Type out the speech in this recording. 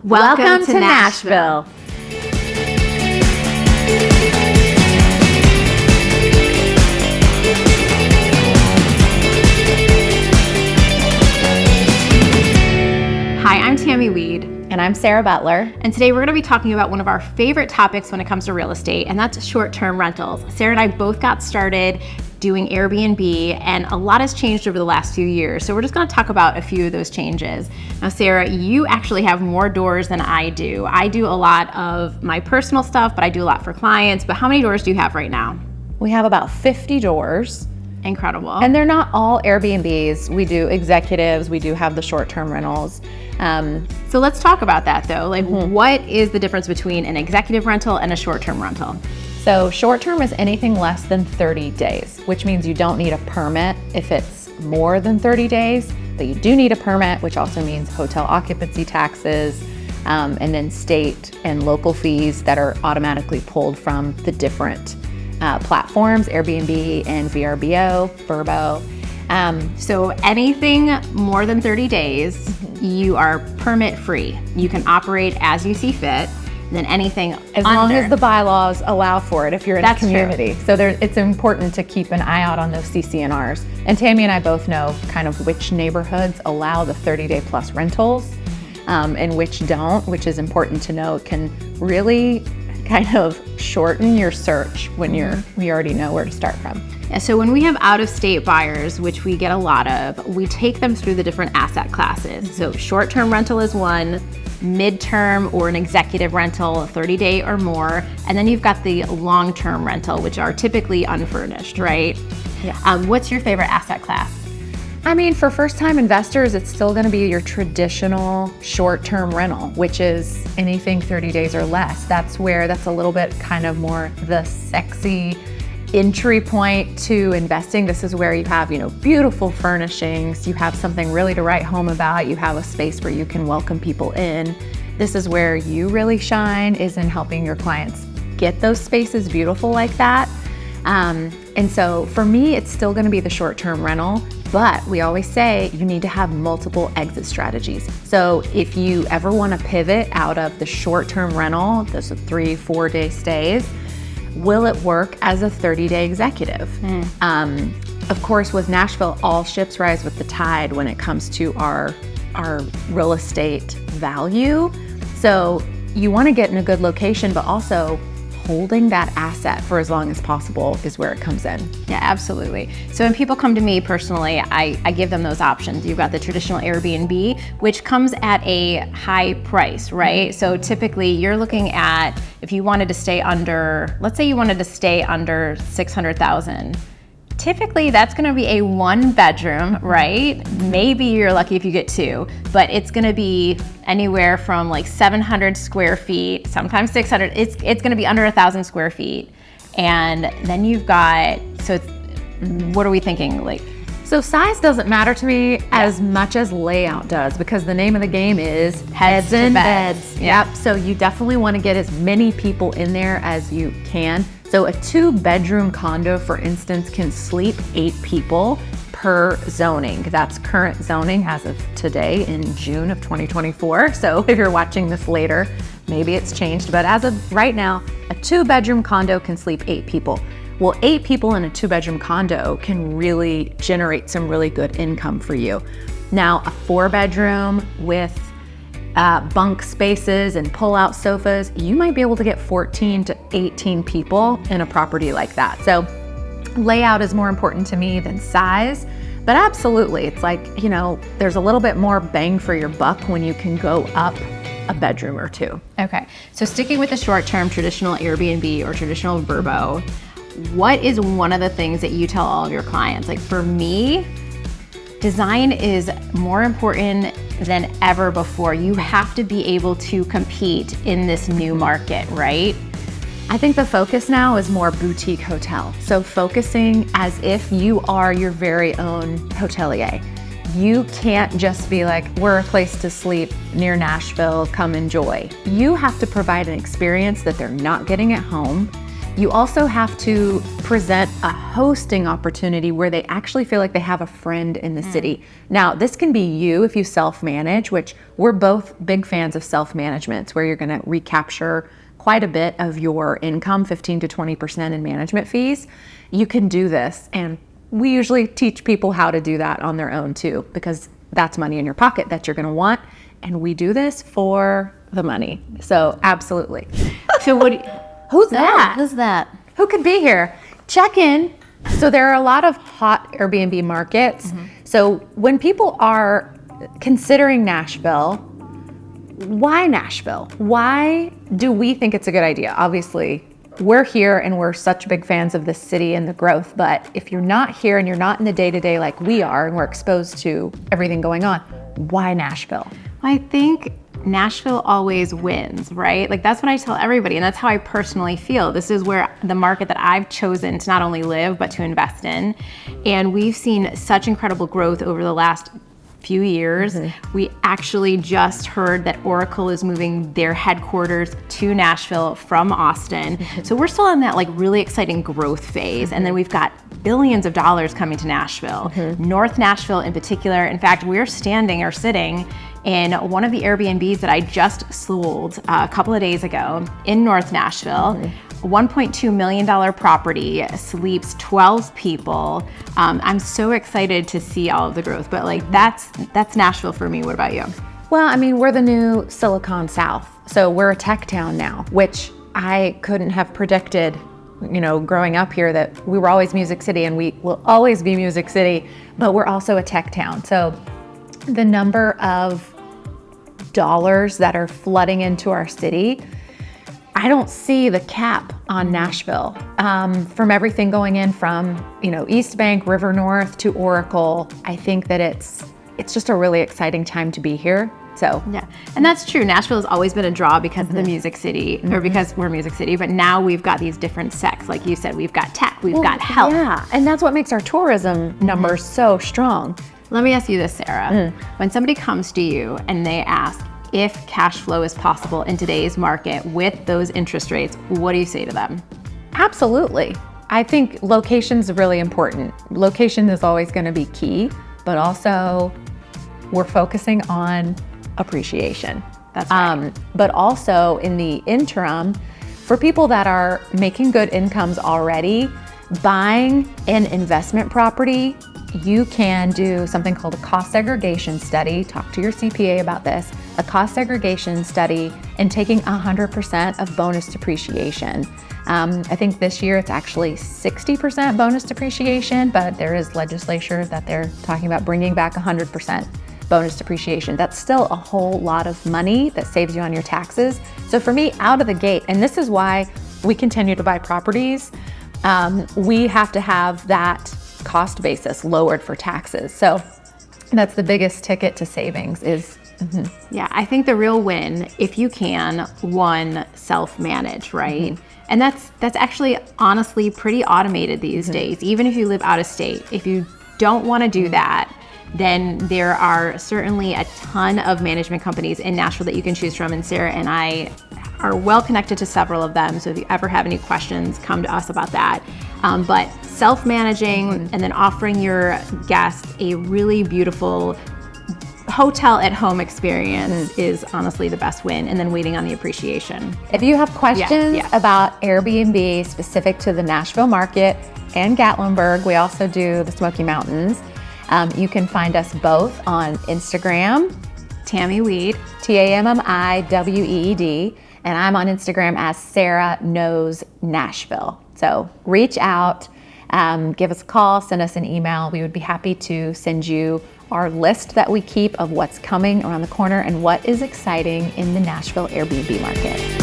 Welcome to Nashville. Hi, I'm Tammi Weed. And I'm Sarah Butler. And today we're going to be talking about one of our favorite topics when it comes to real estate, and that's short-term rentals. Sarah and I both got started doing Airbnb, and a lot has changed over the last few years. So we're just going to talk about a few of those changes. Now, Sarah, you actually have more doors than I do. I do a lot of my personal stuff, but I do a lot for clients. But how many doors do you have right now? We have about 50 doors. Incredible. And they're not all Airbnbs. We do executives, we do have the short-term rentals. So let's talk about that though. What is the difference between an executive rental and a short-term rental? So short-term is anything less than 30 days, which means you don't need a permit if it's more than 30 days, but you do need a permit, which also means hotel occupancy taxes, and then state and local fees that are automatically pulled from the different platforms, Airbnb and VRBO, Vrbo. So anything more than 30 days, you are permit free. You can operate as you see fit. Then anything as long as the bylaws allow for it if you're in a community. True. So it's important to keep an eye out on those CC&Rs. And Tammi and I both know kind of which neighborhoods allow the 30-day plus rentals and which don't, which is important to know. It can really kind of shorten your search when we already know where to start from. Yeah, so when we have out-of-state buyers, which we get a lot of, we take them through the different asset classes. So short-term rental is one, mid-term or an executive rental, 30-day or more, and then you've got the long-term rental, which are typically unfurnished, right? Yeah. What's your favorite asset class? I mean, for first-time investors, it's still going to be your traditional short-term rental, which is anything 30 days or less. That's a little bit kind of more the sexy entry point to investing. This is where you have, beautiful furnishings. You have something really to write home about. You have a space where you can welcome people in. This is where you really shine, is in helping your clients get those spaces beautiful like that. And so for me, it's still going to be the short-term rental, but we always say you need to have multiple exit strategies. So if you ever want to pivot out of the short-term rental, those 3-4 day stays, will it work as a 30-day executive? Of course, with Nashville, all ships rise with the tide when it comes to our real estate value. So you want to get in a good location, but also holding that asset for as long as possible is where it comes in. Yeah, absolutely. So when people come to me personally, I give them those options. You've got the traditional Airbnb, which comes at a high price, right? So typically you're looking at, if you wanted to stay under, let's say you wanted to stay under 600,000, typically that's gonna be a 1-bedroom, right? Maybe you're lucky if you get 2, but it's gonna be anywhere from like 700 square feet, sometimes 600. It's gonna be under 1,000 square feet. And then you've got, what are we thinking? So size doesn't matter to me as much as layout does, because the name of the game is heads and beds. Yep, so you definitely wanna get as many people in there as you can. So a 2-bedroom condo, for instance, can sleep 8 people per zoning. That's current zoning as of today in June of 2024. So if you're watching this later, maybe it's changed, but as of right now, a 2-bedroom condo can sleep 8 people. Well, 8 people in a 2-bedroom condo can really generate some really good income for you. Now, a 4-bedroom with bunk spaces and pull-out sofas, you might be able to get 14 to 18 people in a property like that. So layout is more important to me than size, but absolutely, it's like, there's a little bit more bang for your buck when you can go up a bedroom or 2. Okay, so sticking with the short-term traditional Airbnb or traditional Vrbo, what is one of the things that you tell all of your clients? Like for me, design is more important than ever before. You have to be able to compete in this new market, right? I think the focus now is more boutique hotel. So focusing as if you are your very own hotelier. You can't just be like, we're a place to sleep near Nashville, come enjoy. You have to provide an experience that they're not getting at home. You also have to present a hosting opportunity where they actually feel like they have a friend in the city. Now, this can be you if you self-manage, which we're both big fans of self-management. It's where you're gonna recapture quite a bit of your income, 15 to 20% in management fees. You can do this, and we usually teach people how to do that on their own too, because that's money in your pocket that you're gonna want, and we do this for the money. So absolutely. So Who's that? Who's that? Who could be here? Check in. So there are a lot of hot Airbnb markets. So when people are considering Nashville, why Nashville? Why do we think it's a good idea? Obviously, we're here and we're such big fans of this city and the growth, but if you're not here and you're not in the day-to-day like we are and we're exposed to everything going on, why Nashville? I think Nashville always wins, right? Like that's what I tell everybody, and that's how I personally feel. This is where the market that I've chosen to not only live, but to invest in. And we've seen such incredible growth over the last few years. We actually just heard that Oracle is moving their headquarters to Nashville from Austin. So we're still in that like really exciting growth phase. And then we've got billions of dollars coming to Nashville, North Nashville in particular. In fact, we're sitting in one of the Airbnbs that I just sold a couple of days ago in North Nashville. $1.2 million property, sleeps 12 people. I'm so excited to see all of the growth, but like that's Nashville for me. What about you? Well, I mean, we're the new Silicon South. So we're a tech town now, which I couldn't have predicted, you know, growing up here that we were always Music City and we will always be Music City, but we're also a tech town. So the number of dollars that are flooding into our city, I don't see the cap on Nashville. From everything going in from, you know, East Bank, River North to Oracle, I think that it's just a really exciting time to be here. So yeah, and that's true. Nashville has always been a draw because of the Music City, or because we're Music City, but now we've got these different sects. Like you said, we've got tech, we've got health. Yeah, and that's what makes our tourism numbers so strong. Let me ask you this, Sarah. When somebody comes to you and they ask if cash flow is possible in today's market with those interest rates, what do you say to them? Absolutely. I think location's really important. Location is always going to be key, but also we're focusing on appreciation. That's right. But also in the interim, for people that are making good incomes already, buying an investment property, you can do something called a cost segregation study. Talk to your CPA about this. A cost segregation study and taking 100% of bonus depreciation. I think this year it's actually 60% bonus depreciation, but there is legislature that they're talking about bringing back 100% bonus depreciation. That's still a whole lot of money that saves you on your taxes. So for me, out of the gate, and this is why we continue to buy properties, we have to have that cost basis lowered for taxes. So that's the biggest ticket to savings is. Yeah, I think the real win, if you can, one, self-manage, right? And that's actually honestly pretty automated these days, even if you live out of state. If you don't want to do that, then there are certainly a ton of management companies in Nashville that you can choose from, and Sarah and I are well connected to several of them. So if you ever have any questions, come to us about that. But self-managing and then offering your guests a really beautiful hotel at home experience is honestly the best win, and then waiting on the appreciation. If you have questions about Airbnb specific to the Nashville market and Gatlinburg, we also do the Smoky Mountains. You can find us both on Instagram, Tammi Weed, TAMMIWEED, and I'm on Instagram as Sarah Knows Nashville. So reach out, give us a call, send us an email. We would be happy to send you our list that we keep of what's coming around the corner and what is exciting in the Nashville Airbnb market.